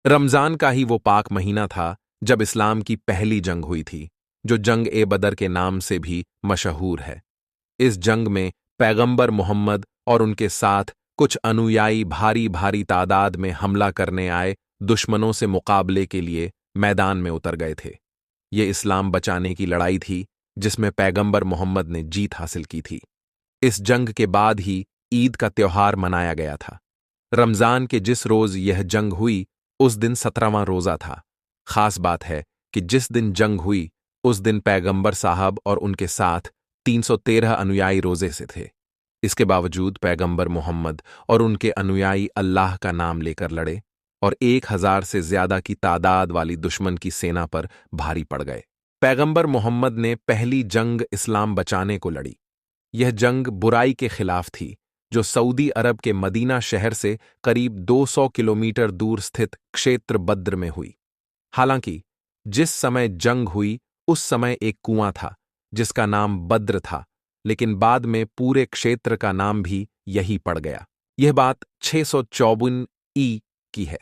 रमजान का ही वो पाक महीना था जब इस्लाम की पहली जंग हुई थी, जो जंग ए बदर के नाम से भी मशहूर है। इस जंग में पैगंबर मोहम्मद और उनके साथ कुछ अनुयायी भारी भारी तादाद में हमला करने आए दुश्मनों से मुकाबले के लिए मैदान में उतर गए थे। ये इस्लाम बचाने की लड़ाई थी जिसमें पैगंबर मोहम्मद ने जीत हासिल की थी। इस जंग के बाद ही ईद का त्योहार मनाया गया था। रमजान के जिस रोज यह जंग हुई उस दिन 17वां रोजा था। खास बात है कि जिस दिन जंग हुई उस दिन पैगंबर साहब और उनके साथ 313 अनुयायी रोजे से थे। इसके बावजूद पैगंबर मोहम्मद और उनके अनुयायी अल्लाह का नाम लेकर लड़े और 1000 से ज्यादा की तादाद वाली दुश्मन की सेना पर भारी पड़ गए। पैगंबर मोहम्मद ने पहली जंग इस्लाम बचाने को लड़ी। यह जंग बुराई के खिलाफ थी, जो सऊदी अरब के मदीना शहर से करीब 200 किलोमीटर दूर स्थित क्षेत्र बद्र में हुई। हालांकि जिस समय जंग हुई उस समय एक कुआं था जिसका नाम बद्र था, लेकिन बाद में पूरे क्षेत्र का नाम भी यही पड़ गया। यह बात 654 ई की है।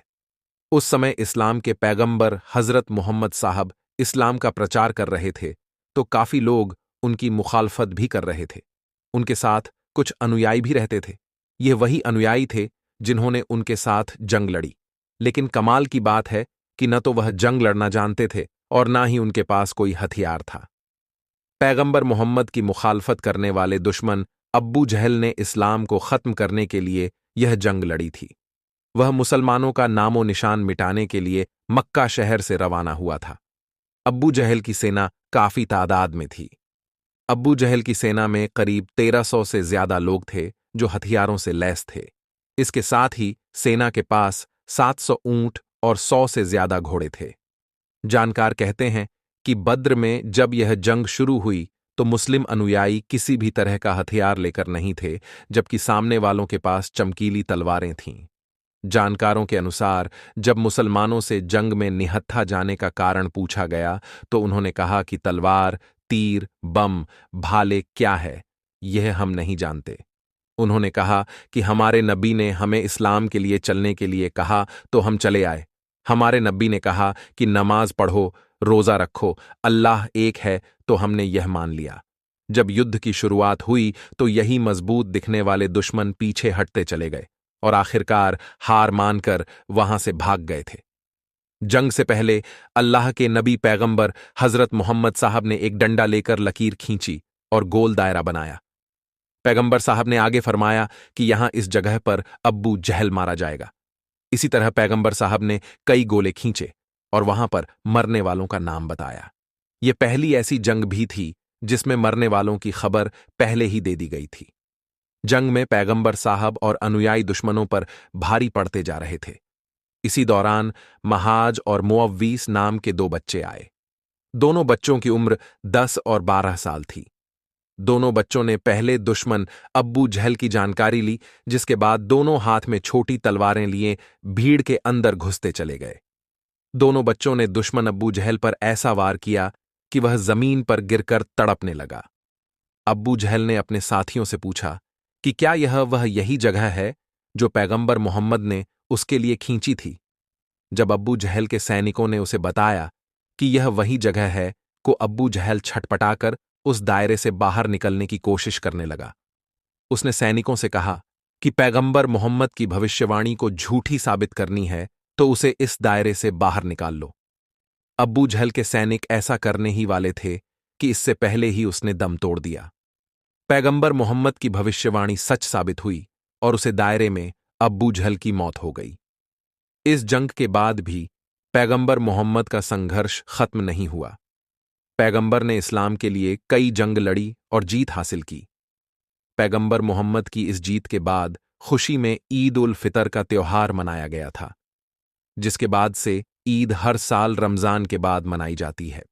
उस समय इस्लाम के पैगंबर हजरत मोहम्मद साहब इस्लाम का प्रचार कर रहे थे, तो काफी लोग उनकी मुखालफत भी कर रहे थे। उनके साथ कुछ अनुयायी भी रहते थे। ये वही अनुयायी थे जिन्होंने उनके साथ जंग लड़ी। लेकिन कमाल की बात है कि न तो वह जंग लड़ना जानते थे और ना ही उनके पास कोई हथियार था। पैगंबर मोहम्मद की मुखालफत करने वाले दुश्मन अब्बू जहल ने इस्लाम को खत्म करने के लिए यह जंग लड़ी थी। वह मुसलमानों का नामो निशान मिटाने के लिए मक्का शहर से रवाना हुआ था। अब्बू जहल की सेना काफी तादाद में थी। अब्बू जहल की सेना में करीब 1300 से ज्यादा लोग थे जो हथियारों से लैस थे। इसके साथ ही सेना के पास 700 ऊंट और 100 से ज्यादा घोड़े थे। जानकार कहते हैं कि बद्र में जब यह जंग शुरू हुई तो मुस्लिम अनुयायी किसी भी तरह का हथियार लेकर नहीं थे, जबकि सामने वालों के पास चमकीली तलवारें थीं। जानकारों के अनुसार जब मुसलमानों से जंग में निहत्था जाने का कारण पूछा गया तो उन्होंने कहा कि तलवार, तीर, बम, भाले क्या है, यह हम नहीं जानते। उन्होंने कहा कि हमारे नबी ने हमें इस्लाम के लिए चलने के लिए कहा तो हम चले आए। हमारे नबी ने कहा कि नमाज पढ़ो, रोजा रखो, अल्लाह एक है, तो हमने यह मान लिया। जब युद्ध की शुरुआत हुई तो यही मजबूत दिखने वाले दुश्मन पीछे हटते चले गए और आखिरकार हार मानकर वहां से भाग गए थे। जंग से पहले अल्लाह के नबी पैगंबर हजरत मोहम्मद साहब ने एक डंडा लेकर लकीर खींची और गोल दायरा बनाया। पैगंबर साहब ने आगे फरमाया कि यहां इस जगह पर अब्बू जहल मारा जाएगा। इसी तरह पैगंबर साहब ने कई गोले खींचे और वहां पर मरने वालों का नाम बताया। यह पहली ऐसी जंग भी थी जिसमें मरने वालों की खबर पहले ही दे दी गई थी। जंग में पैगंबर साहब और अनुयायी दुश्मनों पर भारी पड़ते जा रहे थे। इसी दौरान महाज और मुअव्वीस नाम के 2 बच्चे आए। दोनों बच्चों की उम्र 10 और 12 साल थी। दोनों बच्चों ने पहले दुश्मन अब्बू जहल की जानकारी ली, जिसके बाद दोनों हाथ में छोटी तलवारें लिए भीड़ के अंदर घुसते चले गए। दोनों बच्चों ने दुश्मन अब्बू जहल पर ऐसा वार किया कि वह जमीन पर गिरकर तड़पने लगा। अब्बू जहल ने अपने साथियों से पूछा कि क्या यह वह यही जगह है जो पैगंबर मोहम्मद ने उसके लिए खींची थी। जब अब्बू जहल के सैनिकों ने उसे बताया कि यह वही जगह है, को अब्बू जहल छटपटाकर उस दायरे से बाहर निकलने की कोशिश करने लगा। उसने सैनिकों से कहा कि पैगंबर मोहम्मद की भविष्यवाणी को झूठी साबित करनी है तो उसे इस दायरे से बाहर निकाल लो। अब्बू जहल के सैनिक ऐसा करने ही वाले थे कि इससे पहले ही उसने दम तोड़ दिया। पैगंबर मोहम्मद की भविष्यवाणी सच साबित हुई और उसे दायरे में अब्बू जहल की मौत हो गई। इस जंग के बाद भी पैगंबर मोहम्मद का संघर्ष खत्म नहीं हुआ। पैगंबर ने इस्लाम के लिए कई जंग लड़ी और जीत हासिल की। पैगंबर मोहम्मद की इस जीत के बाद खुशी में ईद उल फितर का त्योहार मनाया गया था, जिसके बाद से ईद हर साल रमजान के बाद मनाई जाती है।